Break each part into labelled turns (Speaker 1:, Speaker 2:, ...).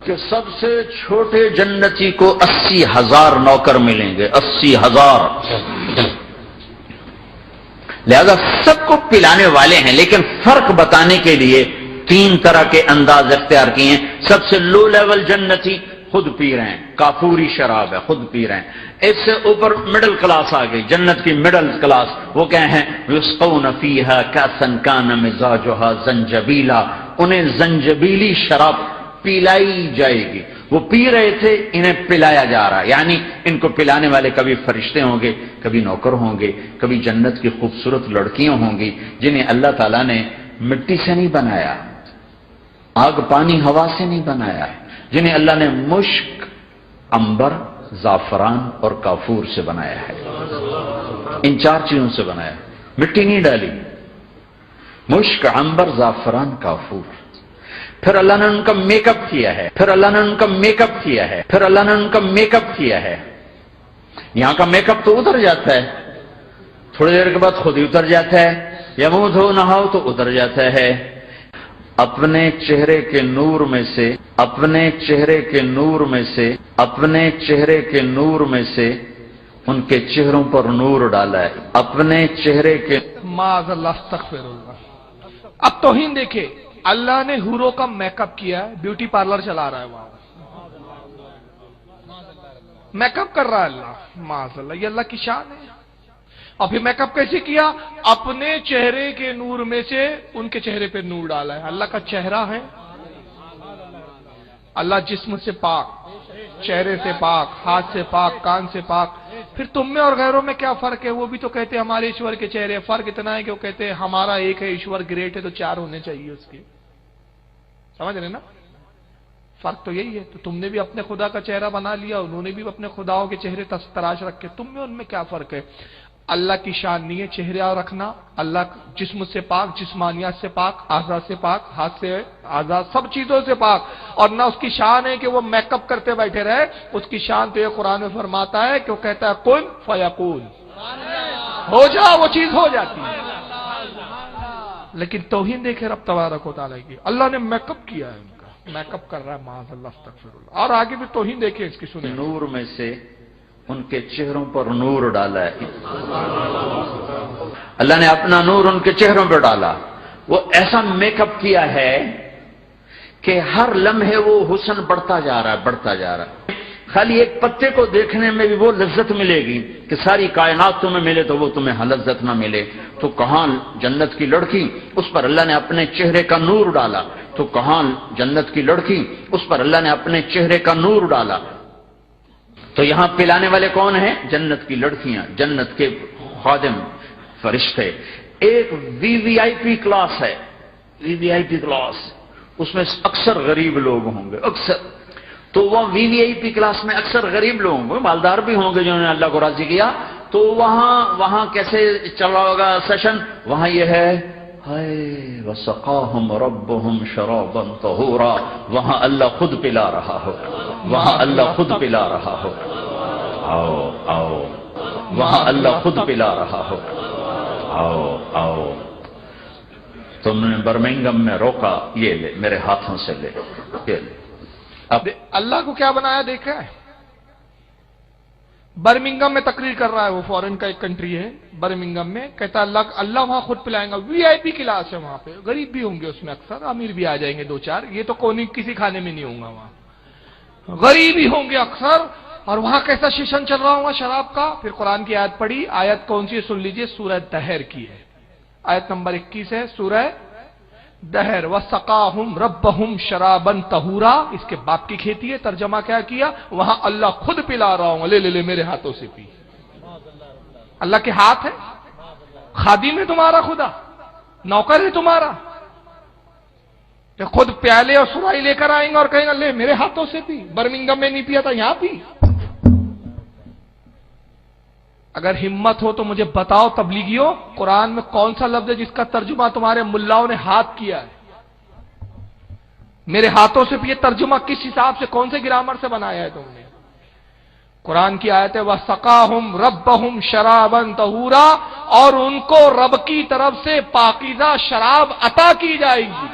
Speaker 1: کہ سب سے چھوٹے جنتی کو 80,000 نوکر ملیں گے، 80,000۔ لہذا سب کو پلانے والے ہیں، لیکن فرق بتانے کے لیے 3 طرح کے انداز اختیار کیے ہیں۔ سب سے لو لیول جنتی خود پی رہے ہیں، کافوری شراب ہے، خود پی رہے ہیں۔ اس سے اوپر مڈل کلاس آ گئی، جنت کی مڈل کلاس، وہ کیا ہیں؟ یسقون فیہا کأسا کان مزاجھا زنجبیلا، انہیں زنجبیلی شراب پلائی جائے گی۔ وہ پی رہے تھے، انہیں پلایا جا رہا ہے، یعنی ان کو پلانے والے کبھی فرشتے ہوں گے، کبھی نوکر ہوں گے، کبھی جنت کی خوبصورت لڑکیاں ہوں گی جنہیں اللہ تعالیٰ نے مٹی سے نہیں بنایا، آگ پانی ہوا سے نہیں بنایا، جنہیں اللہ نے مشک، عنبر، زعفران اور کافور سے بنایا ہے۔ ان 4 چیزوں سے بنایا ہے، مٹی نہیں ڈالی، مشک، عنبر، زعفران، کافور۔ پھر اللہ نے ان کا میک اپ کیا ہے، پھر اللہ نے ان کا میک اپ کیا ہے، پھر اللہ نے ان کا میک اپ کیا ہے۔ یہاں کا میک اپ تو اتر جاتا ہے، تھوڑی دیر کے بعد خود ہی اتر جاتا ہے، یا منہ دھو نہاؤ تو اتر جاتا ہے۔ اپنے چہرے کے نور میں سے، اپنے چہرے کے نور میں سے، اپنے چہرے کے نور میں سے ان کے چہروں پر نور ڈالا ہے، اپنے چہرے کے۔
Speaker 2: معاذ اللہ، استغفر اللہ۔ اب توہین دیکھے، اللہ نے حوروں کا میک اپ کیا ہے، بیوٹی پارلر چلا رہا ہے، وہاں میک اپ کر رہا ہے اللہ، معاذ اللہ، یہ اللہ کی شان ہے۔ اور پھر میک اپ کیسے کیا؟ اپنے چہرے کے نور میں سے ان کے چہرے پہ نور ڈالا ہے۔ اللہ کا چہرہ ہے، اللہ جسم سے پاک، چہرے سے پاک، ہاتھ سے پاک، کان سے پاک۔ پھر تم میں اور غیروں میں کیا فرق ہے؟ وہ بھی تو کہتے ہیں ہمارے ایشور کے چہرے، فرق اتنا ہے کہ وہ کہتے ہیں ہمارا ایک ہے، ایشور گریٹ ہے تو 4 ہونے چاہیے اس کے۔ سمجھ رہے نا؟ فرق تو یہی ہے۔ تو تم نے بھی اپنے خدا کا چہرہ بنا لیا، انہوں نے بھی اپنے خداؤں کے چہرے تراش رکھے، تم میں ان میں کیا فرق ہے؟ اللہ کی شان نہیں ہے چہرہ رکھنا، اللہ جسم سے پاک، جسمانیات سے پاک، اعضاء سے پاک، ہاتھ سے اعضاء، سب چیزوں سے پاک۔ اور نہ اس کی شان ہے کہ وہ میک اپ کرتے بیٹھے رہے، اس کی شان تو یہ قرآن میں فرماتا ہے کہ وہ کہتا ہے کن فیکون، ہو جا، وہ چیز ہو جاتی ہے۔ لیکن توہین دیکھے رب تبارک و تعالیٰ کی، اللہ نے میک اپ کیا ہے، ان کا میک اپ کر رہا ہے، معاذ اللہ، استغفر اللہ۔ اور آگے بھی توہین دیکھے اس کی، سنیں،
Speaker 1: نور میں سے ان کے چہروں پر نور ڈالا ہے، اللہ نے اپنا نور ان کے چہروں پر ڈالا۔ وہ ایسا میک اپ کیا ہے کہ ہر لمحے وہ حسن بڑھتا جا رہا ہے، بڑھتا جا رہا ہے۔ خالی ایک پتے کو دیکھنے میں بھی وہ لذت ملے گی کہ ساری کائنات تمہیں ملے تو وہ تمہیں لذت نہ ملے۔ تو کہاں جنت کی لڑکی، اس پر اللہ نے اپنے چہرے کا نور ڈالا۔ تو کہاں جنت کی لڑکی، اس پر اللہ نے اپنے چہرے کا نور ڈالا۔ تو یہاں پلانے والے کون ہیں؟ جنت کی لڑکیاں، جنت کے خادم، فرشتے۔ ایک وی وی آئی پی کلاس ہے، وی وی آئی پی کلاس، اس میں اکثر غریب لوگ ہوں گے، اکثر۔ تو وہ وی وی آئی پی کلاس میں اکثر غریب لوگ ہوں گے، مالدار بھی ہوں گے جنہوں نے اللہ کو راضی کیا۔ تو وہاں کیسے چل رہا ہوگا سیشن؟ وہاں یہ ہے، ہائے وسقاہم ربہم شرابا طہورا، وہاں اللہ خود پلا رہا ہو، وہاں اللہ خود پلا رہا ہو، آؤ آؤ، وہاں اللہ خود پلا رہا ہو، آؤ آؤ۔ تم نے برمنگم میں روکا، یہ لے میرے ہاتھوں سے لے، یہ لے۔
Speaker 2: اب اللہ کو کیا بنایا دیکھا ہے؟ برمنگم میں تقریر کر رہا ہے، وہ فورن کا ایک کنٹری ہے، برمنگم میں، کہتا ہے اللہ وہاں خود پلائیں گا، وی آئی پی کلاس ہے وہاں پہ، غریب بھی ہوں گے اس میں اکثر، امیر بھی آ جائیں گے 2-4، یہ تو کونی کسی کھانے میں نہیں ہوں گا، وہاں غریب ہی ہوں گے اکثر۔ اور وہاں کیسا سیشن چل رہا ہوگا شراب کا؟ پھر قرآن کی آیت پڑھی، آیت کون سی ہے سن لیجئے، سورہ دہر کی ہے، آیت نمبر 21 ہے، سورہ دہر۔ وَسَقَاهُمْ رَبَّهُمْ شَرَابًا طَهُورًا، اس کے باپ کی کھیتی ہے، ترجمہ کیا کیا؟ وہاں اللہ خود پلا رہا ہوں، لے میرے ہاتھوں سے پی۔ اللہ کے ہاتھ ہے، خادم ہے تمہارا خدا، نوکر ہے تمہارا، کہ خود پیالے اور سرائی لے کر آئیں گے اور کہیں گے لے میرے ہاتھوں سے پی، برمنگم میں نہیں پیا تھا یہاں پی۔ اگر ہمت ہو تو مجھے بتاؤ تبلیغیوں، قرآن میں کون سا لفظ ہے جس کا ترجمہ تمہارے ملاؤں نے ہاتھ کیا ہے؟ میرے ہاتھوں سے یہ ترجمہ کس حساب سے، کون سے گرامر سے بنایا ہے تم نے؟ قرآن کی آیت ہے وَسَقَاهُمْ رَبَّهُمْ شَرَابًا طَهُورًا، اور ان کو رب کی طرف سے پاکیزہ شراب عطا کی جائے گی۔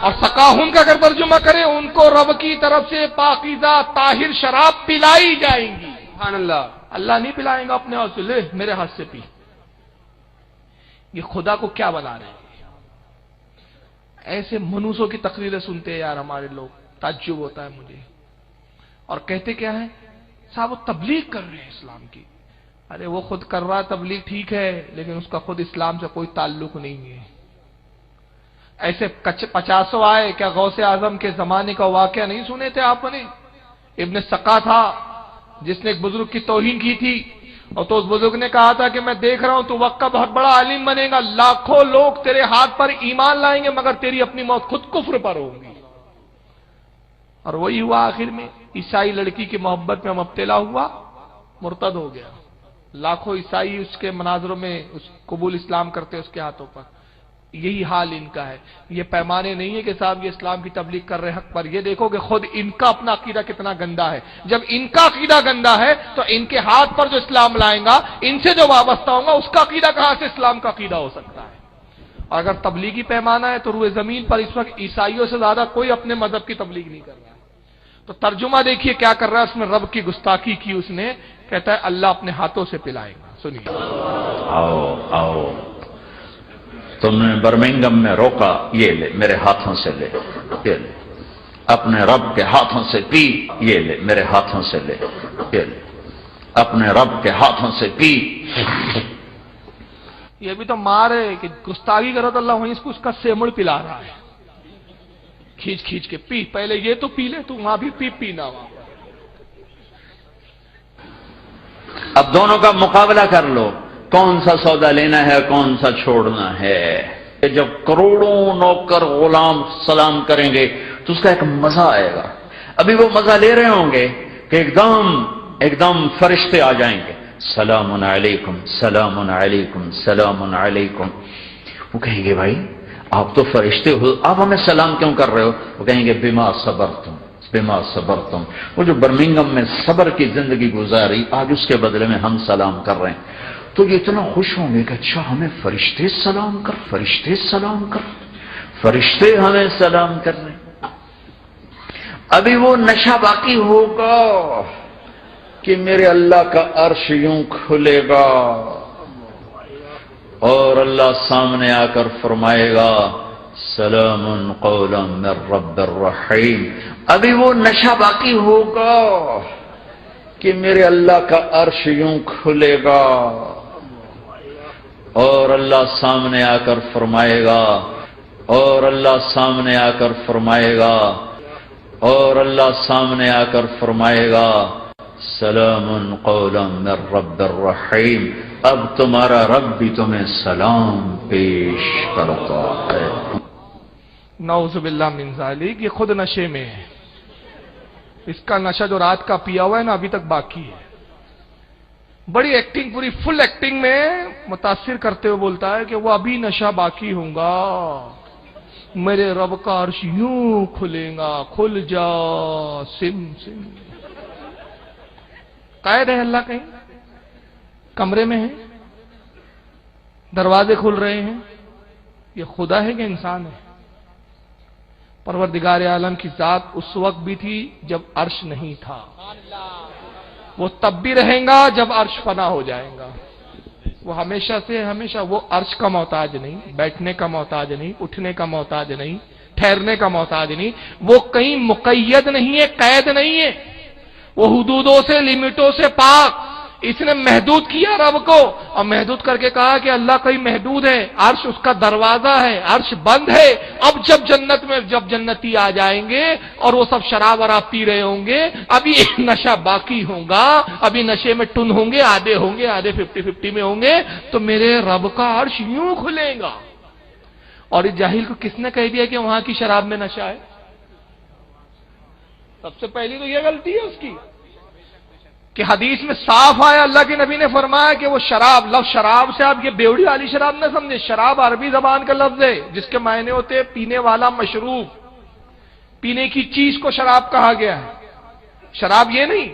Speaker 2: اور سقاہم کا اگر ترجمہ کریں ان کو رب کی طرف سے پاکیزہ طاہر شراب پلائی جائیں گی. سبحان اللہ. اللہ نہیں پلائیں گا اپنے ہاتھ سے، لے میرے ہاتھ سے پی. یہ خدا کو کیا بنا رہے ہیں؟ ایسے منوسوں کی تقریریں سنتے ہیں یار ہمارے لوگ، تعجب ہوتا ہے مجھے. اور کہتے کیا ہے؟ صاحب وہ تبلیغ کر رہے ہیں اسلام کی. ارے وہ خود کر رہا تبلیغ ٹھیک ہے، لیکن اس کا خود اسلام سے کوئی تعلق نہیں ہے. ایسے 50 آئے کیا غوث اعظم کے زمانے کا واقعہ نہیں سنے تھے آپ نے؟ ابن سقا تھا جس نے ایک بزرگ کی توہین کی تھی، اور تو اس بزرگ نے کہا تھا کہ میں دیکھ رہا ہوں تو وقت کا بہت بڑا عالم بنے گا، لاکھوں لوگ تیرے ہاتھ پر ایمان لائیں گے مگر تیری اپنی موت خود کفر پر ہوگی. اور وہی ہوا آخر میں. عیسائی لڑکی کی محبت میں مبتلا ہوا، مرتد ہو گیا. لاکھوں عیسائی اس کے مناظروں میں اس قبول اسلام کرتے اس کے ہاتھوں پر. یہی حال ان کا ہے. یہ پیمانے نہیں ہے کہ صاحب یہ اسلام کی تبلیغ کر رہے حق پر. یہ دیکھو کہ خود ان کا اپنا عقیدہ کتنا گندا ہے. جب ان کا عقیدہ گندا ہے تو ان کے ہاتھ پر جو اسلام لائیں گا، ان سے جو وابستہ ہوگا، اس کا عقیدہ کہاں سے اسلام کا عقیدہ ہو سکتا ہے؟ اور اگر تبلیغی پیمانہ ہے تو روئے زمین پر اس وقت عیسائیوں سے زیادہ کوئی اپنے مذہب کی تبلیغ نہیں کر رہا ہے. تو ترجمہ دیکھیے کیا کر رہا ہے اس میں. رب کی گستاخی کی اس نے. کہتا ہے اللہ اپنے ہاتھوں سے پلائے گا. سنیے.
Speaker 1: آؤ تم نے برمنگم میں روکا، یہ لے میرے ہاتھوں سے لے، یہ لے. اپنے رب کے ہاتھوں سے پی، یہ لے میرے ہاتھوں سے لے، یہ لے. اپنے رب کے ہاتھوں سے پی.
Speaker 2: یہ بھی تو مار ہے کہ گستاخی کرو تو اللہ وہیں اس کا سیمڑ پلا رہا ہے، کھینچ کھینچ کے پی. پہلے یہ تو پی لے، تو وہاں بھی پینا وہاں.
Speaker 1: اب دونوں کا مقابلہ کر لو، کون سا سودا لینا ہے، کون سا چھوڑنا ہے. جب کروڑوں نوکر غلام سلام کریں گے تو اس کا ایک مزہ آئے گا. ابھی وہ مزہ لے رہے ہوں گے کہ ایک دم فرشتے آ جائیں گے. سلام علیکم، سلام علیکم، سلام علیکم. وہ کہیں گے بھائی آپ تو فرشتے ہو، آپ ہمیں سلام کیوں کر رہے ہو؟ وہ کہیں گے بما صبرتم، بما صبرتم. وہ جو برمنگم میں صبر کی زندگی گزاری، آج اس کے بدلے میں ہم سلام کر رہے ہیں. تو یہ اتنا خوش ہوں گے کہ اچھا ہمیں فرشتے سلام کر، فرشتے سلام کر، فرشتے ہمیں سلام کر رہے ہیں. ابھی وہ نشہ باقی ہوگا کہ میرے اللہ کا عرش یوں کھلے گا اور اللہ سامنے آ کر فرمائے گا سلام قولا من رب الرحیم. ابھی وہ نشہ باقی ہوگا کہ میرے اللہ کا عرش یوں کھلے گا اور اللہ سامنے آ کر فرمائے گا، اور اللہ سامنے آ کر فرمائے گا، اور اللہ سامنے آ کر فرمائے گا سلام قولا من رب الرحیم. اب تمہارا رب بھی تمہیں سلام پیش کرتا ہے.
Speaker 2: نعوذ باللہ من ذالک. یہ خود نشے میں ہے. اس کا نشہ جو رات کا پیا ہوا ہے نا ابھی تک باقی ہے. بڑی ایکٹنگ، پوری فل ایکٹنگ میں متاثر کرتے ہوئے بولتا ہے کہ وہ ابھی نشہ باقی ہوں گا، میرے رب کا عرش یوں کھلے گا، کھل جا سم سم. قید ہے اللہ کہیں کمرے میں ہے، دروازے کھل رہے ہیں. یہ خدا ہے کہ انسان ہے؟ پروردگار عالم کی ذات اس وقت بھی تھی جب عرش نہیں تھا، وہ تب بھی رہیں گا جب عرش فنا ہو جائے گا. وہ ہمیشہ سے ہمیشہ وہ عرش کا محتاج نہیں، بیٹھنے کا محتاج نہیں، اٹھنے کا محتاج نہیں، ٹھہرنے کا محتاج نہیں. وہ کہیں مقید نہیں ہے، قید نہیں ہے. وہ حدودوں سے، لمٹوں سے پاک. اس نے محدود کیا رب کو، اور محدود کر کے کہا کہ اللہ کہیں محدود ہے، عرش اس کا دروازہ ہے، عرش بند ہے. اب جب جنت میں جب جنتی آ جائیں گے اور وہ سب شراب وراب پی رہے ہوں گے، ابھی ایک نشہ باقی ہوگا، ابھی نشے میں ٹن ہوں گے، آدھے 50-50 میں ہوں گے، تو میرے رب کا عرش یوں کھلے گا. اور اس جاہل کو کس نے کہہ دیا کہ وہاں کی شراب میں نشہ ہے؟ سب سے پہلی تو یہ غلطی ہے اس کی کہ حدیث میں صاف آیا، اللہ کے نبی نے فرمایا کہ وہ شراب، لفظ شراب سے آپ یہ بیوڑی والی شراب نہ سمجھے. شراب عربی زبان کا لفظ ہے جس کے معنی ہوتے ہیں پینے والا مشروب، پینے کی چیز کو شراب کہا گیا ہے. شراب یہ نہیں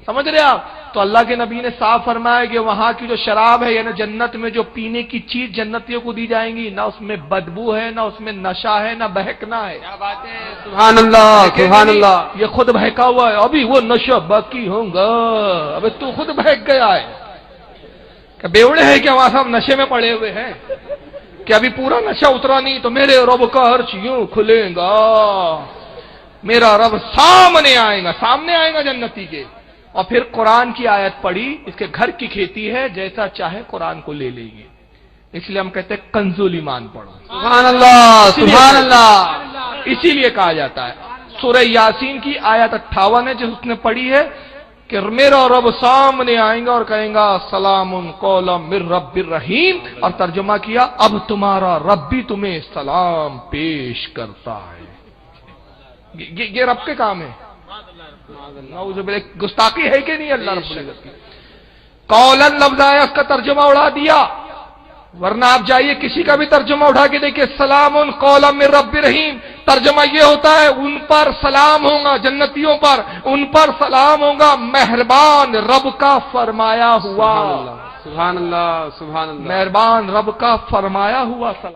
Speaker 2: سمجھ رہے آپ. تو اللہ کے نبی نے صاف فرمایا کہ وہاں کی جو شراب ہے یعنی جنت میں جو پینے کی چیز جنتیوں کو دی جائیں گی، نہ اس میں بدبو ہے، نہ اس میں نشہ ہے، نہ بہکنا ہے۔
Speaker 3: کیا بات ہے، سبحان اللہ سبحان اللہ۔
Speaker 2: یہ خود بہکا ہوا ہے، ابھی وہ نشہ باقی ہوگا، ابھی تو خود بہک گیا ہے۔ کہ بیوڑے ہیں کہ وہاں سب نشے میں پڑے ہوئے ہیں کہ ابھی پورا نشہ اترا نہیں تو میرے رب کا عرش یوں کھلے گا، میرا رب سامنے آئے گا جنتی کے۔ اور پھر قرآن کی آیت پڑھی، اس کے گھر کی کھیتی ہے، جیسا چاہے قرآن کو لے لے گی، اس لیے ہم کہتے ہیں کنزول ایمان پڑھو۔
Speaker 3: سبحان اللہ سبحان اللہ۔
Speaker 2: اسی لیے کہا جاتا ہے سورہ یاسین کی آیت 58 ہے جو اس نے پڑھی ہے کہ میرا رب سامنے آئیں گا اور کہیں گا سلام قولا من رب الرحیم، اور ترجمہ کیا اب تمہارا رب بھی تمہیں سلام پیش کرتا ہے۔ یہ رب کے کام ہے، نعوذ باللہ، گستاخی ہے کہ نہیں اللہ رب العزت کی؟ قولن لفظ آیا، اس کا ترجمہ اڑا دیا، ورنہ آپ جائیے کسی کا بھی ترجمہ اٹھا کے دیکھیے، سلام قولا من رب رحیم، ترجمہ یہ ہوتا ہے ان پر سلام ہوگا، جنتیوں پر ان پر سلام ہوگا مہربان رب کا فرمایا ہوا،
Speaker 3: سبحان اللہ سبحان اللہ۔
Speaker 2: مہربان رب کا فرمایا ہوا سلام۔